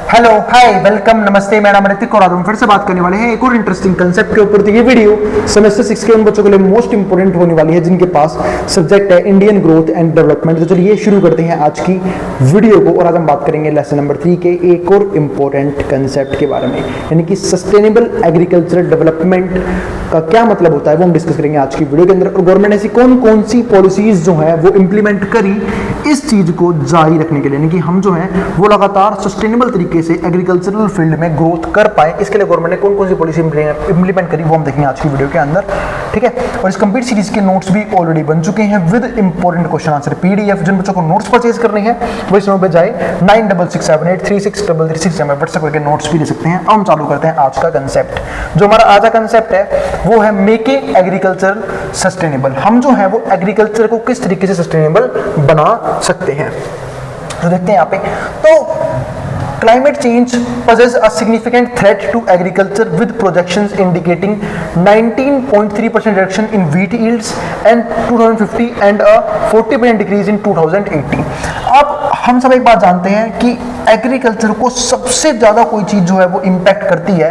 Hello hi welcome नमस्ते, मेरा नाम ऋतिक और आज हम फिर से बात करने वाले हैं एक और इंटरेस्टिंग कंसेप्ट के ऊपर। तो ये वीडियो सेमेस्टर 6 के उन बच्चों के लिए मोस्ट इंपोर्टेंट होने वाली है जिनके पास सब्जेक्ट है इंडियन ग्रोथ एंड डेवलपमेंट। तो चलिए शुरू करते हैं आज की वीडियो को। और आज हम बात करेंगे लेसन नंबर 3 के एक और इंपॉर्टेंट कंसेप्ट के बारे में, यानी कि सस्टेनेबल एग्रीकल्चर डेवलपमेंट का क्या मतलब होता है वो हम डिस्कस करेंगे आज की वीडियो के अंदर। और गवर्नमेंट ने ऐसी कौन कौन सी पॉलिसीज जो है वो इंप्लीमेंट करी इस चीज को जारी रखने के लिए, यानी कि हम जो है वो लगातार सस्टेनेबल तरीके से एग्रीकल्चरल फील्ड में ग्रोथ कर पाए, इसके लिए गवर्नमेंट ने कौन कौन सी पॉलिसी इंप्लीमेंट करी वो हम देखेंगे आज की वीडियो के अंदर। ठीक है, और इस कंप्लीट सीरीज के नोट्स भी ऑलरेडी बन चुके हैं with important question answer PDF. जिन बच्चों को नोट्स परचेज करने हैं वो इस नंबर पे जाए 9667836333 में व्हाट्सएप करके नोट्स भी ले सकते हैं। अब हम चालू करते हैं आज का कंसेप्ट। जो हमारा आज का कंसेप्ट है वो है मेकिंग एग्रीकल्चर सस्टेनेबल। हम जो है वो एग्रीकल्चर को किस तरीके से सस्टेनेबल बना सकते हैं, तो देखते हैं यहाँ पे। तो climate change poses a significant threat to agriculture with projections indicating 19.3% reduction in wheat yields and 2050 and a 40% decrease in 2080। अब हम सब एक बात जानते हैं कि एग्रीकल्चर को सबसे ज़्यादा कोई चीज़ जो है वो इम्पैक्ट करती है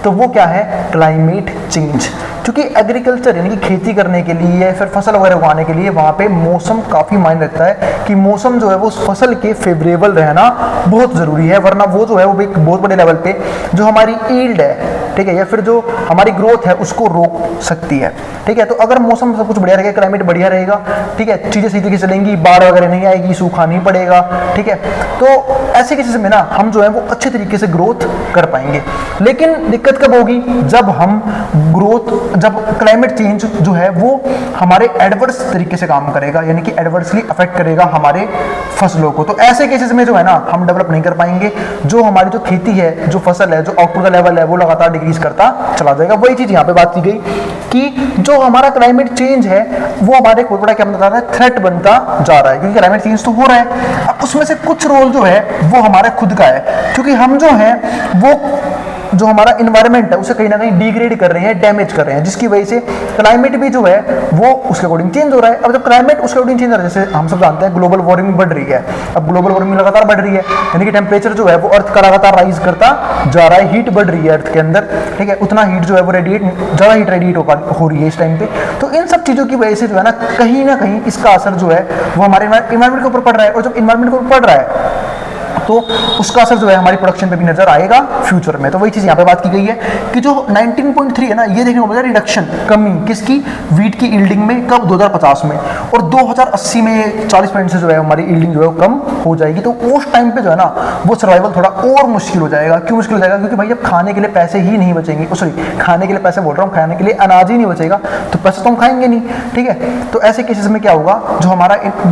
तो वो क्या है, क्लाइमेट चेंज। क्योंकि एग्रीकल्चर यानी कि खेती करने के लिए फिर फसल वगैरह उगाने के लिए वहाँ पे मौसम काफ़ी मायने रखता है कि मौसम जो है वो उस फसल के फेवरेबल रहना बहुत ज़रूरी है, वरना वो जो है वो एक बहुत बड़े लेवल पे जो हमारी ईल्ड है, ठीक है, या फिर जो हमारी ग्रोथ है उसको रोक सकती है। ठीक है, तो अगर मौसम सब कुछ बढ़िया रहेगा, क्लाइमेट बढ़िया रहेगा, ठीक है, चीज़ें सही तरीके से चलेंगी, बाढ़ वगैरह नहीं आएगी, सूखा नहीं पड़ेगा, ठीक है, तो ऐसे केसेस में ना हम जो है वो अच्छे तरीके से ग्रोथ कर पाएंगे। लेकिन दिक्कत कब होगी, जब क्लाइमेट चेंज जो है वो हमारे एडवर्स तरीके से काम करेगा, यानी कि एडवर्सली अफेक्ट करेगा हमारे फसलों को। तो ऐसे केसेस में जो है ना हम डेवलप नहीं कर पाएंगे, जो हमारी जो खेती है, जो फसल है, जो आउटपुट का लेवल है वो लगातार डिक्रीज करता चला जाएगा। वही चीज यहाँ पे बात की गई कि जो हमारा क्लाइमेट चेंज है वो हमारे बहुत बड़ा क्या बनता जा रहा है, थ्रेट बनता जा रहा है, क्योंकि क्लाइमेट चेंज तो हो रहा है। अब उसमें से कुछ रोल जो है वो हमारे खुद का है, क्योंकि हम जो है वो जो हमारा इन्वायरमेंट है उसे कहीं ना कहीं डिग्रेड कर रहे हैं, डैमेज कर रहे हैं, जिसकी वजह से क्लाइमेट भी जो है वो उसके अकॉर्डिंग चेंज हो रहा है। अब जब क्लाइमेट उसके अकॉर्डिंग चेंज हो रहा है, जैसे हम सब जानते हैं ग्लोबल वार्मिंग बढ़ रही है, अब ग्लोबल वार्मिंग लगातार बढ़ रही है, यानी कि टेम्परेचर जो है वो अर्थ का लगातार राइज करता जा रहा है, हीट बढ़ रही है अर्थ के अंदर, ठीक है, उतना हीट जो है वो ज़्यादा हीट रेडिएट हो रही है इस टाइम पे। तो इन सब चीज़ों की वजह से जो है ना कहीं इसका असर जो है वो हमारे इन्वायरमेंट के ऊपर पड़ रहा है, और जब इन्वायरमेंट के ऊपर पड़ रहा है तो उसका असर जो है हमारी प्रोडक्शन पे भी नजर आएगा फ्यूचर में। तो वही चीज यहाँ पे बात की गई है कि जो 19.3 है ना, ये देखने को मिला रिडक्शन, कमी किसकी, वीट की यील्डिंग में, कब 2050 में, और 2080 में 40% से जो है हमारी यील्डिंग जो है कम हो जाएगी। तो उस टाइम पे जो है ना वो सर्वाइवल थोड़ा और मुश्किल हो जाएगा। क्यों मुश्किल हो जाएगा, क्योंकि भाई जब खाने के लिए पैसे ही नहीं बचेंगे, सॉरी खाने के लिए पैसे बोल रहा हूँ, खाने के लिए अनाज ही नहीं बचेगा तो पैसे तो हम खाएंगे नहीं, ठीक है। तो ऐसे केसेस में क्या होगा,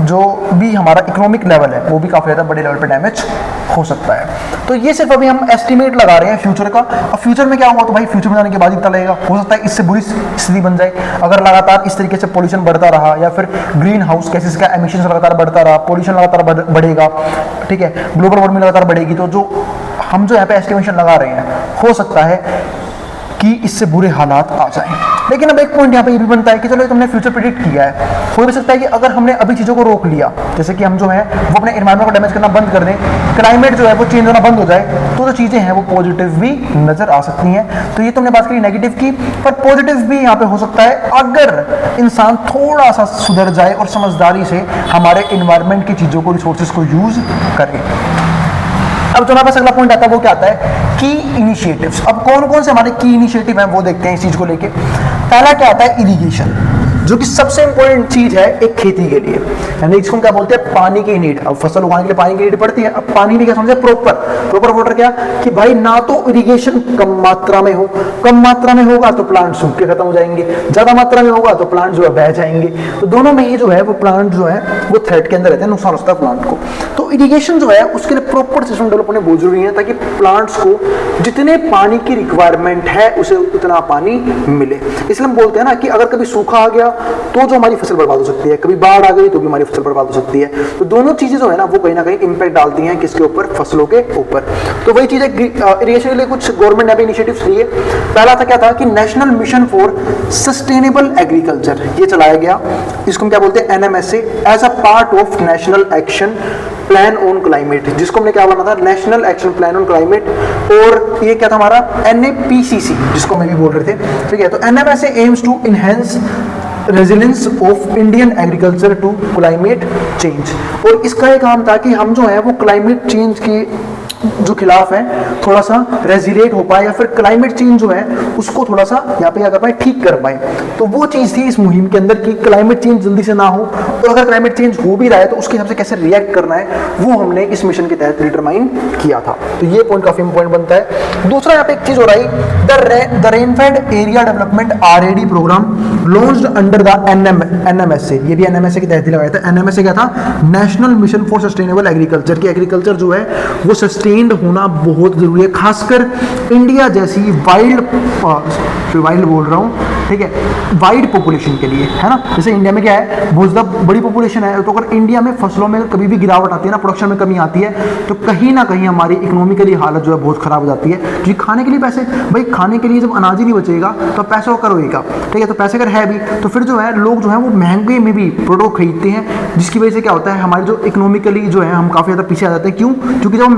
जो भी हमारा इकोनॉमिक लेवल है वो भी काफी ज्यादा बड़े लेवल पे डैमेज हो सकता है। तो ये सिर्फ अभी हम एस्टिमेट लगा रहे हैं फ्यूचर का। अब फ्यूचर में क्या होगा, तो भाई फ्यूचर में जाने के बाद ही पता लगेगा, हो सकता है इससे बुरी स्थिति बन जाए अगर लगातार इस तरीके से पोल्यूशन बढ़ता रहा, या फिर ग्रीन हाउस गैसेस का एमिशन लगातार बढ़ता रहा, पोल्यूशन लगातार बढ़ेगा, ठीक है, ग्लोबल वार्मिंग लगातार बढ़ेगी। तो जो हम जो यहाँ पे एस्टिमेशन लगा रहे हैं हो सकता है कि इससे बुरे हालात आ जाएं। लेकिन अब एक पॉइंट यहाँ पे ये भी बनता है कि चलो तुमने फ्यूचर प्रेडिक्ट किया है, हो भी सकता है कि अगर हमने अभी चीज़ों को रोक लिया, जैसे कि हम जो है वो अपने एनवायरमेंट को डैमेज करना बंद कर दें, क्लाइमेट जो है वो चेंज होना बंद हो जाए, तो जो चीज़ें हैं वो पॉजिटिव भी नजर आ सकती हैं। तो ये तुमने बात करी नेगेटिव की, पर पॉजिटिव भी यहाँ पे हो सकता है अगर इंसान थोड़ा सा सुधर जाए और समझदारी से हमारे एनवायरमेंट की चीज़ों को, रिसोर्सेज को यूज करे। अब जो हमारे पास अगला पॉइंट आता है वो क्या आता है, की इनिशिएटिव्स। अब कौन कौन से हमारे की इनिशिएटिव हैं वो देखते हैं इस चीज को लेके। पहला क्या आता है, इरिगेशन, जो कि सबसे इंपॉर्टेंट चीज है एक खेती के लिए, यानी इसको क्या बोलते हैं, पानी की नीड। अब फसल उगाने के लिए पानी की नीड पड़ती है। अब पानी भी क्या समझे, प्रॉपर वाटर, क्या कि भाई ना तो इरिगेशन कम मात्रा में हो, कम मात्रा में होगा तो प्लांट सूख के खत्म हो जाएंगे, ज्यादा मात्रा में होगा तो प्लांट जो है बह जाएंगे। तो दोनों में ही जो है वो प्लांट जो है वो थ्रेट के अंदर रहते हैं, नुकसान होता है प्लांट को। तो इरिगेशन जो है उसके लिए प्रॉपर सिस्टम डेवलप होने बहुत जरूरी है, ताकि प्लांट्स को जितने पानी की रिक्वायरमेंट है उसे उतना पानी मिले। इसलिए हम बोलते हैं ना कि अगर कभी सूखा आ गया तो जो हमारी फसल बर्बाद हो सकती है, कभी बाढ़ आ गई तो भी हमारी फसल बर्बाद हो सकती है। तो दोनों चीजें जो है ना वो कहीं ना कहीं इंपैक्ट डालती हैं किसके ऊपर, फसलों के ऊपर। तो वही चीज इरिगेशन के लिए कुछ गवर्नमेंट ने भी इनिशिएटिव्स लिए। पहला था क्या था कि National Mission for Sustainable Agriculture, ये चलाया गया, इसको हम क्या बोलते हैं, NMSA, as a part of National Action Plan on Climate, जिसको हमने क्या बोला था, National Action Plan on Climate. और ये क्या था हमारा, एनएपीसीसी, जिसको हम भी बोल रहे थे, ठीक है। तो NMSA aims to enhance resilience of Indian agriculture to climate change. और इसका ये काम था कि हम जो है वो क्लाइमेट चेंज के जो खिलाफ है थोड़ा सा रेजिलेट हो पाए, या फिर क्लाइमेट चेंज जो है उसको थोड़ा सा यहाँ पे क्या कर पाए, ठीक कर पाए। तो वो चीज़ थी इस मुहिम के अंदर कि क्लाइमेट चेंज जल्दी से ना हो, और अगर क्लाइमेट चेंज हो भी रहा है तो उसके हिसाब से कैसे रिएक्ट करना है वो हमने इस मिशन के तहत डिटरमाइन किया था। तो ये पॉइंट काफी इंपॉर्टेंट बनता है। दूसरा यहाँ पे एक चीज हो रही, the rainfed area development RAD program launched under the NMSA, ये भी एनएमएसए के तहत ही लगाया था। एनएमएसए क्या था, national Mission for Sustainable agriculture, की एग्रीकल्चर जो है वो सस्टेन्ड होना बहुत जरूरी है, खासकर इंडिया जैसी वाइल्ड बोल रहा हूँ, ठीक है, वाइड पॉपुलेशन के लिए, है ना। जैसे इंडिया में क्या है, बहुत ज़्यादा बड़ी पॉपुलेशन है, तो अगर इंडिया में फसलों में कभी भी गिरावट आती है ना, प्रोडक्शन में कमी आती है, तो कहीं ना कहीं हमारी इकोनॉमिकली हालत जो है बहुत खराब हो जाती है। क्योंकि खाने के लिए पैसे, भाई खाने के लिए जब अनाज ही नहीं बचेगा तो पैसा होकर होएगा, ठीक है। तो पैसे अगर है भी तो फिर जो है लोग जो है वो महंगे में भी प्रोडक्ट खरीदते हैं, जिसकी वजह से क्या होता है, हमारे जो इकोनॉमिकली जो है हम काफ़ी ज़्यादा पीछे आ जाते हैं। क्यों? क्योंकि जब हम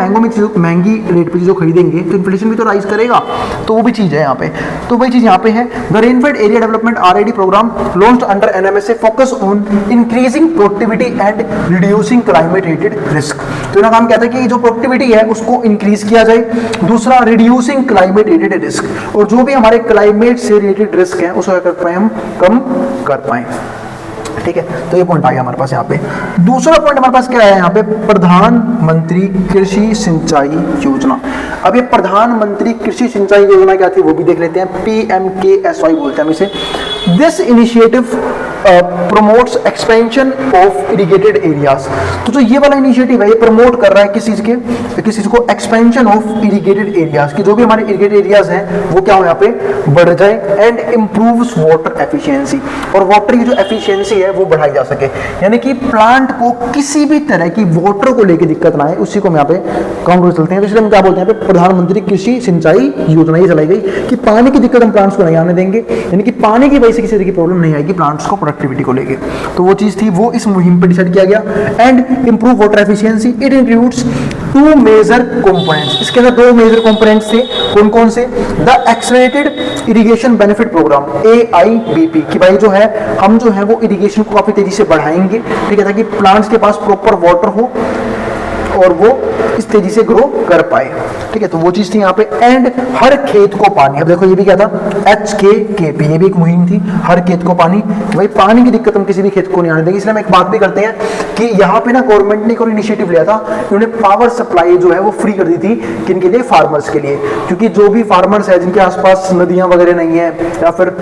महंगी रेट पे चीज़ों खरीदेंगे तो इन्फ्लेशन भी तो राइज करेगा, तो वो भी चीज़ है यहाँ पे। तो वही चीज़ यहाँ पे है, the rainfed area development RAD program launched under NMSA focus on increasing productivity and reducing climate related risk. तो इनका काम कहता है कि जो प्रोडक्टिविटी है उसको इंक्रीज किया जाए, दूसरा रिड्यूसिंग क्लाइमेट रिलेटेड रिस्क, और जो भी हमारे क्लाइमेट से रिलेटेड रिस्क है उसको कर पाए हम कम कर पाए, ठीक है। तो ये पॉइंट आ गया हमारे पास यहाँ पे। दूसरा पॉइंट हमारे पास क्या है यहाँ पे, प्रधानमंत्री कृषि सिंचाई योजना। अब ये प्रधानमंत्री कृषि सिंचाई योजना क्या थी वो भी देख लेते हैं, PMKSY बोलते हैं हम इसे। This initiative promotes expansion of irrigated areas. तो जो ये वाला इनिशिएटिव है ये प्रमोट कर रहा है किस चीज को, एक्सपेंशन ऑफ इरिगेटेड एरियाज, की जो भी हमारे इरिगेटेड एरियाज हैं वो क्या हो यहाँ पे बढ़ जाए, एंड इम्प्रूव्स वाटर एफिशिएंसी, और वाटर की जो एफिशिएंसी है वो बढ़ाई जा सके, यानी कि प्लांट को किसी भी तरह की वाटर को लेकर दिक्कत ना आए, उसी को हम यहाँ पे काउंट कर चलते हैं। तो इसलिए हम क्या बोलते हैं, प्रधानमंत्री कृषि सिंचाई योजना ये चलाई गई कि पानी की दिक्कत हम प्लांट्स को नहीं आने देंगे, यानी कि पानी की वजह से किसी तरह की प्रॉब्लम नहीं आएगी प्लांट्स को प्रोडक्टिविटी को लेके। तो वो चीज थी, वो इस मुहिम पे डिसाइड किया गया। And improve water efficiency, it includes 2 major components. इसके अंदर 2 मेजर कंपोनेंट्स थे, कौन कौन से, the accelerated irrigation benefit program AIBP, कि भाई जो है हम जो है वो इरिगेशन को काफी तेजी से बढ़ाएंगे, ठीक है, ताकि प्लांट्स के पास प्रॉपर वाटर हो और वो इस तेजी से ग्रो कर पाए, ठीक है। तो वो चीज थी यहाँ पे। एंड हर खेत को पानी, अब देखो ये भी क्या था, HKKP, ये भी एक मुहिम थी, हर खेत को पानी। भाई पानी की दिक्कत हम किसी भी खेत को नहीं आने देंगे, इसलिए हम एक बात भी करते हैं कि यहाँ पे ना गवर्नमेंट ने एक इनिशिएटिव लिया था, उन्होंने पावर सप्लाई जो है वो फ्री कर दी थी, किनके लिए, फार्मर्स के लिए। क्योंकि जो भी फार्मर्स है जिनके आसपास नदियां वगैरह नहीं है या फिर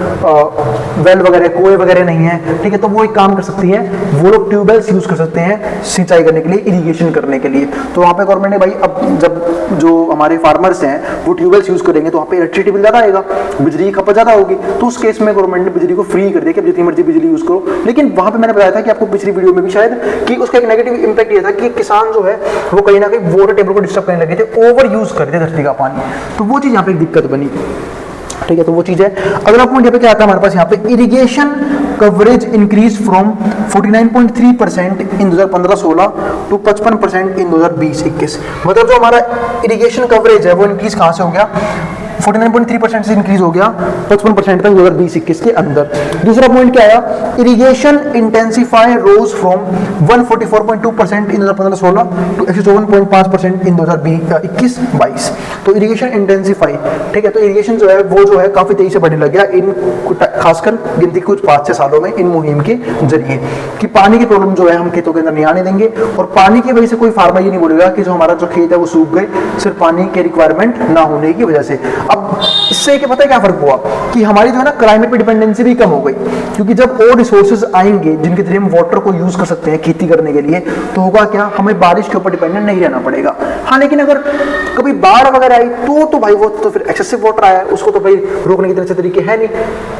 वेल वगैरह, कुएं वगैरह नहीं है, ठीक है, तो वो एक काम कर सकती है, वो लोग ट्यूबवेल्स यूज कर सकते हैं सिंचाई करने के लिए, इरिगेशन करने के लिए। तो वहाँ पे गवर्नमेंट ने भाई अब जब जो हमारे फार्मर्स हैं वो ट्यूबवेल्स यूज करेंगे तो वहाँ पे इलेक्ट्रिसिटी बिल ज्यादा आएगा, बिजली की खपत ज्यादा होगी, तो उस केस में गवर्नमेंट ने बिजली को फ्री कर दिया कि जितनी मर्जी बिजली यूज करो। लेकिन वहाँ पे मैंने बताया था कि आपको पिछली वीडियो में भी शायद, कि उसका एक नेगेटिव इंपैक्ट ये था कि किसान जो है वो कहीं ना कहीं वाटर टेबल को डिस्टर्ब करने लगे थे, ओवर यूज कर रहे थे धरती का पानी, तो वो चीज यहाँ पे एक दिक्कत बनी, ठीक है। तो वो चीज है। अगला पॉइंट यहाँ पे क्या आता है हमारे पास, यहाँ पे irrigation coverage increase from 49.3% in 2015-16 to 55% in 2020-21। मतलब जो हमारा इरिगेशन कवरेज है वो इंक्रीज कहां से हो गया, 49.3% से इंक्रीज हो गया 55% तक 2020-21 के अंदर। दूसरा पॉइंट क्या आया, irrigation intensify rose from 144.2% in 2015-16 to 107.5% in 2021-22। तो इरिगेशन इंटेंसिफाई, ठीक है, तो इरिगेशन जो है वो जो है काफी तेजी से बढ़ने लग गया इन खासकर गिनती कुछ 5-6 सालों में इन मुहिम के जरिए, कि पानी की प्रॉब्लम जो है हम खेतों के अंदर नहीं आने देंगे, और पानी की वजह से कोई फार्मर ये नहीं बोलेगा कि जो हमारा जो खेत है वो सूख गए सिर्फ पानी के रिक्वायरमेंट ना होने की वजह से। अब इससे उससे क्या पता है क्या फर्क हुआ कि हमारी जो है ना क्लाइमेट पे डिपेंडेंसी भी कम हो गई, क्योंकि जब और रिसोर्सेज आएंगे जिनके थ्रू हम वाटर को यूज कर सकते हैं खेती करने के लिए, तो होगा क्या, हमें बारिश के ऊपर डिपेंडेंट नहीं रहना पड़ेगा। हाँ, लेकिन अगर कभी बाढ़ वगैरह आई तो भाई वो तो फिर एक्सेसिव वाटर आया, उसको तो भाई रोकने के अच्छे तरीके है नहीं,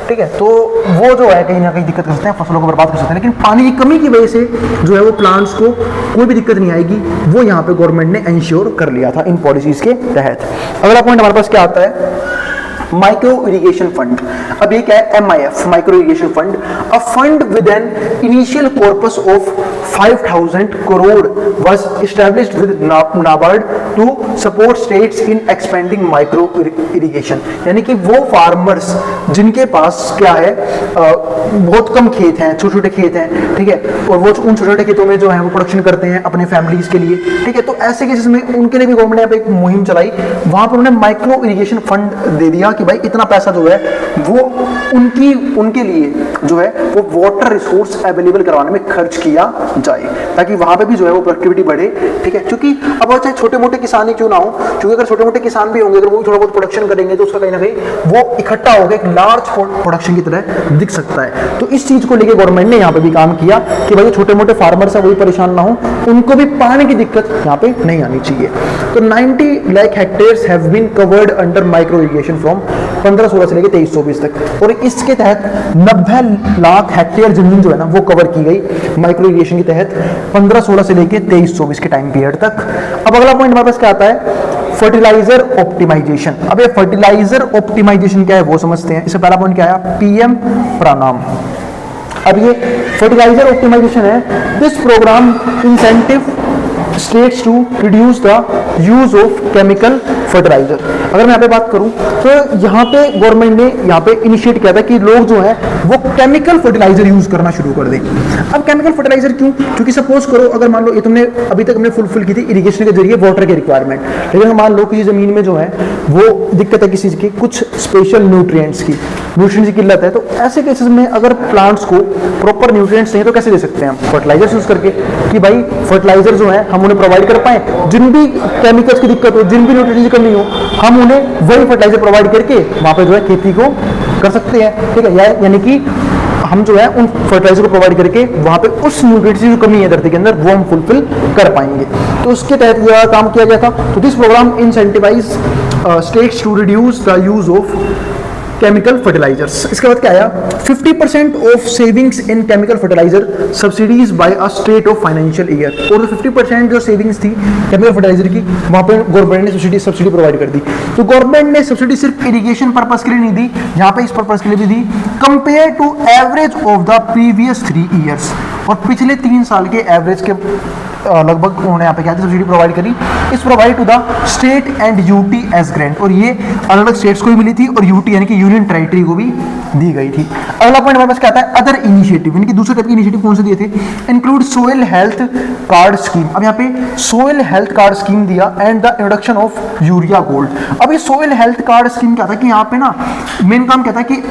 ठीक है। तो वो जो है कहीं ना कहीं दिक्कत कर सकते हैं, फसलों को बर्बाद कर सकते हैं। लेकिन पानी की कमी की वजह से जो है वो प्लांट्स को कोई भी दिक्कत नहीं आएगी, वो यहाँ पे गवर्नमेंट ने इंश्योर कर लिया था इन पॉलिसीज के तहत। अगला पॉइंट हमारे पास क्या आता है, माइक्रो इरिगेशन फंड। अब ये क्या है, MIF, micro irrigation fund, a fund with an initial corpus of 5000 crore was established with NABARD to support states in expanding micro irrigation. यानी कि वो फार्मर्स जिनके पास क्या है, बहुत कम खेत हैं, छोटे छोटे खेत हैं, ठीक है, और वो उन छोटे छोटे खेतों में जो है वो प्रोडक्शन करते हैं अपने फैमिलीज के लिए, ठीक है। तो ऐसे केसेस में उनके लिए भी गवर्नमेंट ने यहाँ पे एक मुहिम चलाई, वहां पर उन्होंने माइक्रो इरिगेशन फंड दे दिया कि भाई इतना पैसा जो है वो उनके लिए जो है वो वाटर रिसोर्स अवेलेबल करवाने में खर्च किया जाए, ताकि वहां पे भी जो है वो प्रोडक्टिविटी बढ़े, ठीक है। क्योंकि अब चाहे छोटे मोटे किसान ही क्यों ना हो, क्योंकि अगर छोटे मोटे किसान भी होंगे, अगर वो थोड़ा बहुत प्रोडक्शन करेंगे तो उसका कहीं ना कहीं वो इकट्ठा होकर एक लार्ज प्रोडक्शन की तरह दिख सकता है। तो इस चीज को लेकर गवर्नमेंट ने यहाँ पे भी काम किया कि भाई छोटे मोटे फार्मर्स है वही परेशान ना हो, उनको भी पानी की दिक्कत यहाँ पे नहीं आनी चाहिए। तो 90 lakh hectares have been covered under micro irrigation from 15-16 से लेकर 23-24 तक, और इसके तहत 90 लाख हेक्टेयर जमीन जो है ना वो कवर की गई माइक्रो इरिगेशन के तहत 15-16 से लेकर 23-24 के टाइम पीरियड तक। अब अगला पॉइंट हमारे पास क्या आता है, फर्टिलाइजर ऑप्टिमाइजेशन। अब ये फर्टिलाइजर ऑप्टिमाइजेशन क्या है वो समझते हैं। इससे पहला पॉइंट क्या है, PM प्रणाम। अब ये फर्टिलाइजर ऑप्टिमाइजेशन है, this program incentive states to reduce the use of chemical fertiliser. अगर मैं यहाँ पे बात करूं तो यहाँ पे गवर्नमेंट ने यहाँ पे इनिशिएट किया था कि लोग जो है वो केमिकल फर्टिलाइजर यूज करना शुरू कर दें। अब केमिकल फर्टिलाइजर क्यों, क्योंकि सपोज करो अगर मान लो ये तुमने अभी तक हमने फुलफिल की थी इरिगेशन के जरिए वाटर के रिक्वायरमेंट, लेकिन मान लो किसी जमीन में जो है वो दिक्कत है किसी चीज की, कुछ स्पेशल न्यूट्रिएंट्स की किल्लत है, तो ऐसे केसेस में अगर प्लांट्स को प्रॉपर न्यूट्रिएंट्स नहीं तो कैसे दे सकते हैं हम, फर्टिलाइजर्स यूज करके, कि भाई फर्टिलाइजर जो है हम उन्हें प्रोवाइड कर पाए, जिन भी केमिकल्स की दिक्कत हो, जिन भी न्यूट्रिएंट्स की कमी हो, हम उन्हें वही फर्टिलाइजर प्रोवाइड करके वहां पे जो है खेती को कर सकते हैं, ठीक है। यानी कि हम जो है उन फर्टिलाइजर को प्रोवाइड करके वहां पे उस न्यूट्रिएंट्स की जो कमी है धरती के अंदर वो हम फुलफिल कर पाएंगे। तो उसके तहत यह काम किया गया था। तो this program incentivise states to reduce the use of chemical fertilisers. इसके बाद क्या आया, 50% of savings in chemical fertiliser subsidies by a state of financial year. और 50% जो सेविंग्स थी केमिकल फर्टिलाइजर की वहां पे गवर्नमेंट ने सब्सिडी प्रोवाइड कर दी। तो गवर्नमेंट ने सब्सिडी सिर्फ इरिगेशन पर्पस के लिए नहीं दी, यहाँ पे इस पर्पस के लिए भी दी, compare to average of the previous 3 years. और पिछले 3 साल के एवरेज के लगभग उन्होंने यहाँ पे क्या सब्सिडी प्रोवाइड करी, इस provide to the state and UT as grant. और ये अलग अलग स्टेट्स को भी मिली थी और यूटी यानी कि यूनियन टेरिटरी को भी दी गई थी। अगला पॉइंट हमारे पास क्या आता है, अदर इनिशिएटिव, यानी कि दूसरे टाइप के इनिशिएटिव कौन से दिए थे, include soil health card scheme. अब यहाँ पे सोइल हेल्थ कार्ड स्कीम दिया and the introduction of urea gold. अब ये सोइल हेल्थ कार्ड स्कीम क्या था कि यहाँ पे ना मेन काम क्या था कि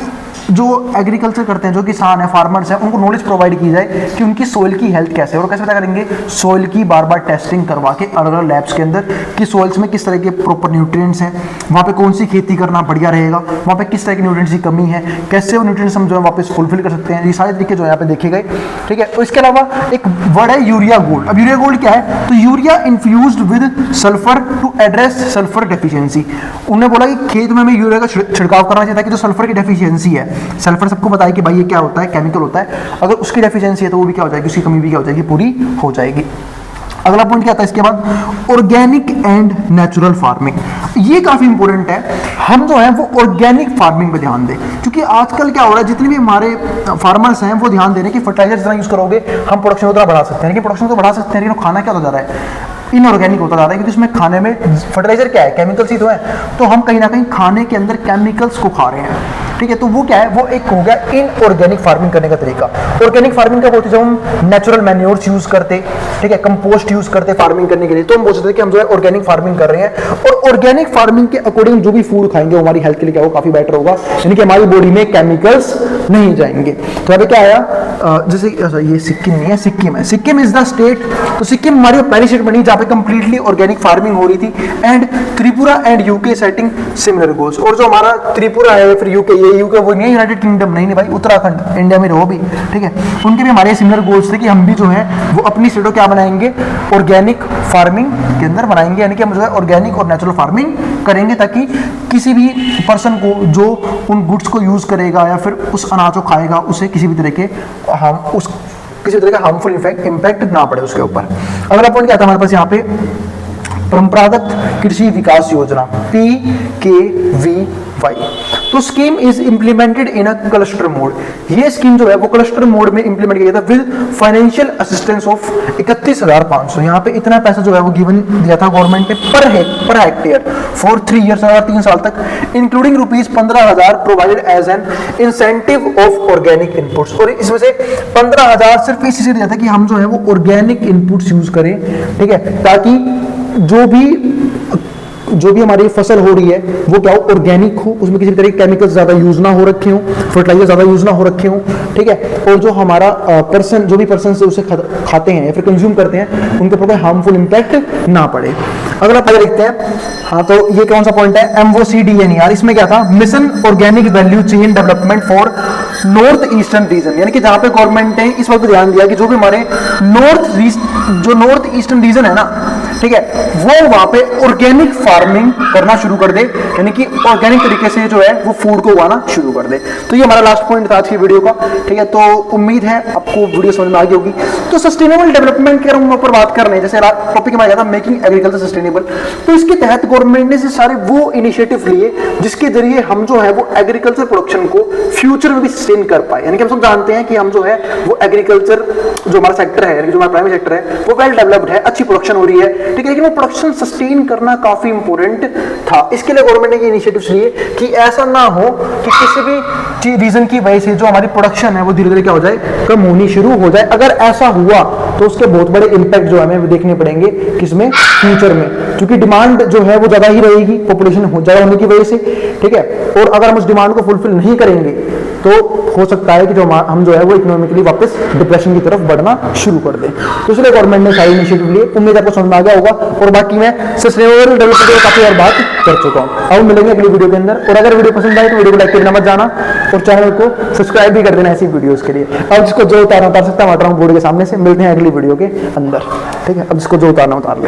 जो एग्रीकल्चर करते हैं, जो किसान है, फार्मर्स हैं, उनको नॉलेज प्रोवाइड की जाए कि उनकी सोइल की हेल्थ कैसे है। और कैसे पता करेंगे, सोइल की बार बार टेस्टिंग करवा के अलग अलग लैब्स के अंदर कि सोइल्स में किस तरह के प्रॉपर न्यूट्रिएंट्स हैं, वहाँ पे कौन सी खेती करना बढ़िया रहेगा, वहाँ पे किस तरह के न्यूट्रिएंट्स की कमी है, कैसे वो न्यूट्रिएंट्स हम जो है वापस फुलफिल कर सकते हैं। ये सारे तरीके जो है यहाँ पे देखे गए, ठीक है। तो इसके अलावा एक वर्ड है यूरिया गोल्ड। अब यूरिया गोल्ड क्या है, तो urea infused with sulphur to address sulphur deficiency. उन्होंने बोला कि खेत में हमें यूरिया का छिड़काव करना चाहिए ताकि जो सल्फर की डेफिशिएंसी है, सल्फर सबको बताया कि भाई ये क्या होता है, केमिकल होता है, अगर उसकी डेफिशिएंसी है तो वो भी क्या हो जाएगी, उसकी कमी भी क्या हो जाएगी, पूरी हो जाएगी। अगला पॉइंट क्या आता है इसके बाद, ऑर्गेनिक एंड नेचुरल फार्मिंग। ये काफी इंपॉर्टेंट है, हम जो है वो ऑर्गेनिक फार्मिंग पे ध्यान दें, क्योंकि आजकल क्या हो रहा है, जितने भी हमारे फार्मर्स हैं वो ध्यान दे रहे हैं कि फर्टिलाइजर जितना यूज करोगे हम प्रोडक्शन उतना बढ़ा सकते हैं, लेकिन प्रोडक्शन तो बढ़ा सकते हैं लेकिन खाना क्या होता जा रहा है, इनऑर्गेनिक होता जा रहा है, क्योंकि उसमें खाने में फर्टिलाइजर क्या है, केमिकल्स ही तो है। तो हम कहीं ना कहीं खाने के अंदर केमिकल्स को खा रहे हैं, ठीक है। तो वो क्या है, वो एक हो गया इनऑर्गेनिक फार्मिंग करने का तरीका। ऑर्गेनिक फार्मिंग क्या होती है, जब हम नेचुरल मैन्योर्स यूज करते, ठीक है, कंपोस्ट यूज करते फार्मिंग करने के लिए, तो हम बोल सकते हैं कि हम जो है ऑर्गेनिक फार्मिंग कर रहे हैं। और ऑर्गेनिक फार्मिंग के अकॉर्डिंग जो भी फूड खाएंगे वो हमारी हेल्थ के लिए क्या, वो काफी बेटर होगा, यानी कि हमारी बॉडी में केमिकल्स नहीं जाएंगे। तो अभी क्या आया, जैसे ये सिक्किम नहीं है, सिक्किम है, सिक्किम इज द स्टेट। तो सिक्किम हमारी पहली स्टेट बनी जहां पे कंप्लीटली ऑर्गेनिक फार्मिंग हो रही थी। And Tripura and UK setting similar goals. और जो हमारा त्रिपुरा है फिर यूके, ये यूके वो नहीं, यूनाइटेड किंगडम नहीं भाई, उत्तराखंड इंडिया में रहो भी, ठीक है, उनके भी हमारे सिमिलर गोल्स थे कि हम भी जो है वो अपनी स्टेटों क्या बनाएंगे, ऑर्गेनिक फार्मिंग के अंदर बनाएंगे, यानी कि हम जो है ऑर्गेनिक और नेचुरल फार्मिंग करेंगे, ताकि किसी भी पर्सन को जो उन गुड्स को यूज करेगा या फिर उस अनाज को खाएगा उसे किसी भी तरह के किसी तरह का हार्मफुल इम्पैक्ट ना पड़े उसके ऊपर। अगला पॉइंट क्या था हमारे पास यहाँ पे, परंपरागत कृषि विकास योजना PKVY। तो scheme is implemented in a cluster mode. ये स्कीम जो है वो क्लस्टर मोड में इंप्लीमेंट किया गया था विद फाइनेंशियल असिस्टेंस ऑफ 31,500। यहाँ पे इतना पैसा जो है वो गिवन दिया था गवर्नमेंट ने पर हेक्टेयर फॉर 3 ईयर्स, 3 साल तक, including ₹15,000 provided as an incentive of organic inputs. और इसमें से 15,000 सिर्फ इसी से दिया था कि हम जो है वो ऑर्गेनिक इनपुट्स यूज करें, ठीक है, ताकि जो भी हमारी फसल हो रही है वो क्या हो, ऑर्गेनिक हो, उसमें किसी तरह के केमिकल्स ज्यादा यूज ना हो रखे हो, फर्टिलाइजर ज्यादा यूज ना हो रखे हो, ठीक है, और जो हमारा पर्सन, जो भी पर्सन से उसे खाते हैं या फिर कंज्यूम करते हैं उनके ऊपर कोई हार्मफुल इंपैक्ट ना पड़े। अगला पहले लिखते हैं, हाँ, तो ये कौन सा पॉइंट है, MOCDNER। इसमें क्या था, mission organic value chain development for north eastern region, यानी कि जहां पे गवर्नमेंट ने इस वक्त ध्यान दिया कि जो भी हमारे नॉर्थ ईस्टर्न रीजन है ना, ठीक है, वो वहां पे ऑर्गेनिक फार्मिंग करना शुरू कर दे, यानी कि ऑर्गेनिक तरीके से जो है वो फूड को उगाना शुरू कर दे। तो ये हमारा लास्ट पॉइंट था आज की वीडियो का, ठीक है। तो उम्मीद है आपको वीडियो समझ में आ गई होगी। तो सस्टेनेबल डेवलपमेंट के ऊपर बात कर रहे हैं, जैसे टॉपिक में आया था मेकिंग एग्रीकल्चर सस्टेनेबल, तो इसके तहत गवर्नमेंट ने से सारे वो इनिशिएटिव लिए जिसके जरिए हम जो है वो एग्रीकल्चर प्रोडक्शन को फ्यूचर में भी सस्टेन कर पाए। यानी कि हम सब जानते हैं कि हम जो है वो एग्रीकल्चर जो हमारा सेक्टर है, यानी कि जो हमारा प्राइमरी सेक्टर है वो वेल डेवलप्ड है, अच्छी प्रोडक्शन हो रही है, ठीक है, लेकिन वो प्रोडक्शन सस्टेन करना काफी इंपॉर्टेंट था। इसके लिए गवर्नमेंट ने ये इनिशिएटिव्स लिए कि ऐसा ना हो कि किसी भी रीजन की वजह से जो हमारी प्रोडक्शन है वो धीरे धीरे क्या हो जाए, कम होनी शुरू हो जाए। अगर ऐसा हुआ तो उसके बहुत बड़े इंपैक्ट जो हमें देखने पड़ेंगे किसमें, फ्यूचर में, क्योंकि डिमांड जो है वो ज्यादा ही रहेगी पॉपुलेशन ज्यादा होने की वजह से, ठीक है, और अगर हम उस डिमांड को फुलफिल नहीं करेंगे तो हो सकता है कि जो हम जो है वो इकोनॉमिकली वापस डिप्रेशन की तरफ बढ़ना शुरू कर दें। तो इसलिए गवर्नमेंट ने सारे इनिशिएटिव लिए। उम्मीद आपको समझ में आ गया होगा, और बाकी मैं सस्टेनेबल डेवलपमेंट की काफी और बात कर चुका हूं। अब मिलेंगे अगली वीडियो के अंदर, और अगर वीडियो पसंद आए तो वीडियो को लाइक करना मत जाना, और चैनल को सब्सक्राइब भी कर देना ऐसी वीडियोस के लिए। अब जिसको जो उतार सकता है हूँ बोर्ड के सामने से, मिलते हैं अगली वीडियो के अंदर, ठीक है। अब जिसको जो उतारना उतार लो।